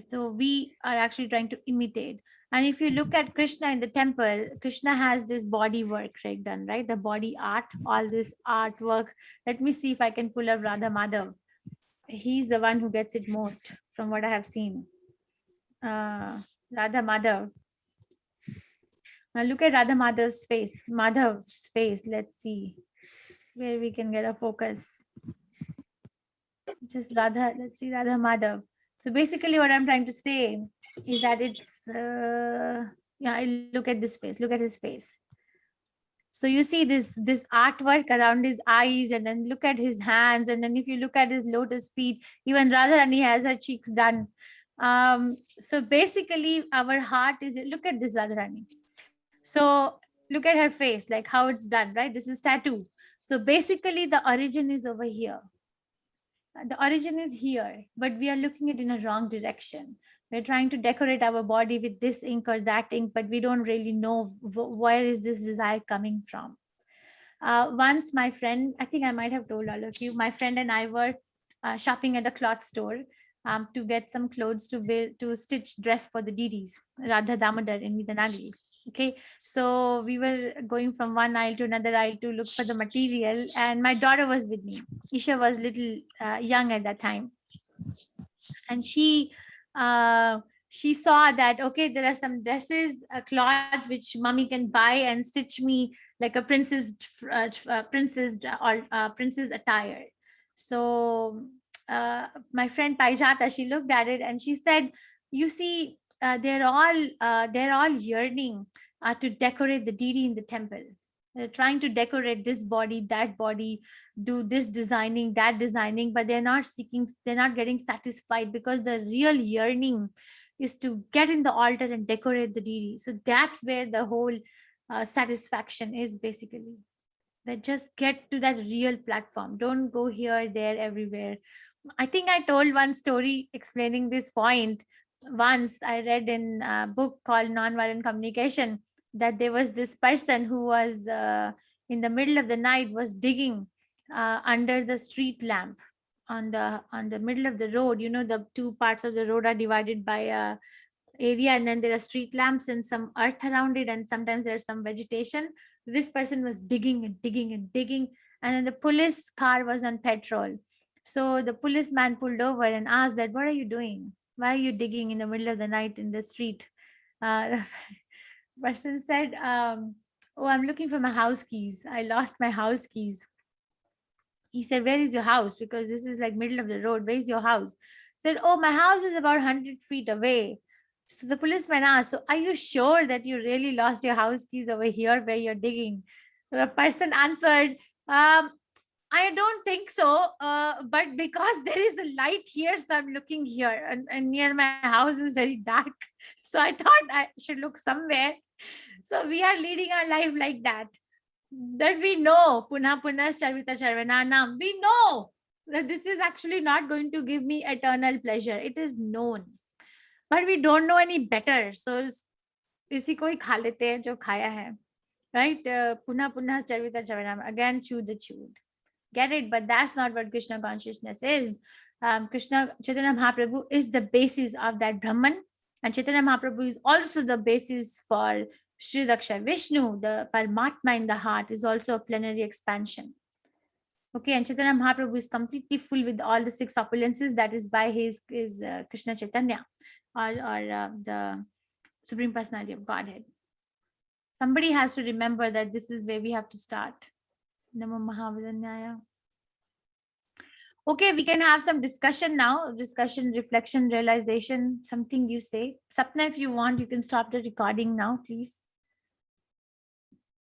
So we are actually trying to imitate. And if you look at Krishna in the temple, Krishna has this body work done, right? The body art, all this artwork. Let me see if I can pull up Radha Madhav. He's the one who gets it most from what I have seen. Radha Madhav. Now look at Radha Madhav's face. Let's see where we can get a focus. Just Radha. Let's see Radha Madhav. So basically, what I'm trying to say is that it's look at this face. Look at his face. So you see this artwork around his eyes, and then look at his hands, and then if you look at his lotus feet, even Radharani has her cheeks done. So basically, our heart is, look at this Radharani. So look at her face, like how it's done, right? This is tattoo. So basically, the origin is over here. The origin is here, but we are looking at it in a wrong direction. We're trying to decorate our body with this ink or that ink, but we don't really know where is this desire coming from. Once my friend, I think I might have told all of you, my friend and I were shopping at a cloth store to get some clothes to stitch dress for the deities, Radha Damodar in Midanagiri. Okay, so we were going from one aisle to another aisle to look for the material, and my daughter was with me. Isha was little young at that time, and she saw that, okay, there are some dresses, cloths which mommy can buy and stitch me like a princess attire. So my friend Paijata, she looked at it and she said, you see, they're all yearning to decorate the deity in the temple. They're trying to decorate this body, that body, do this designing, that designing, but they're not getting satisfied, because the real yearning is to get in the altar and decorate the deity. So that's where the whole satisfaction is, basically. That just get to that real platform. Don't go here, there, everywhere. I think I told one story explaining this point. Once I read in a book called Nonviolent Communication that there was this person who was in the middle of the night was digging under the street lamp on the middle of the road. You know, the two parts of the road are divided by a area, and then there are street lamps and some earth around it, and sometimes there's some vegetation. This person was digging and digging and digging, and then the police car was on petrol. So the policeman pulled over and asked that, what are you doing? Why are you digging in the middle of the night in the street? Person said, oh, I'm looking for my house keys. I lost my house keys. He said, where is your house? Because this is like middle of the road. Where is your house? Said, oh, my house is about 100 feet away. So the policeman asked, so are you sure that you really lost your house keys over here where you're digging? So the person answered, I don't think so, but because there is a light here, so I'm looking here, and near my house is very dark. So I thought I should look somewhere. So we are leading our life like that we know, Punha Punha Charvita Charvananam, we know that this is actually not going to give me eternal pleasure. It is known. But we don't know any better. So isi ko hi kha lete hain jo khaya hai. Right? Punha Punha Charvita Charvananam. Again, chew the chewed. Get it? But that's not what Krishna consciousness is. Krishna Chaitanya Mahaprabhu is the basis of that Brahman, and Chaitanya Mahaprabhu is also the basis for Sri Daksha Vishnu. The Paramatma in the heart is also a plenary expansion. Okay, and Chaitanya Mahaprabhu is completely full with all the 6 opulences. That is by his Krishna Chaitanya, or the Supreme Personality of Godhead. Somebody has to remember that this is where we have to start. Namo Mahavadanyaya. Okay, we can have some discussion now. Discussion, reflection, realization, something you say. Sapna, if you want, you can stop the recording now, please.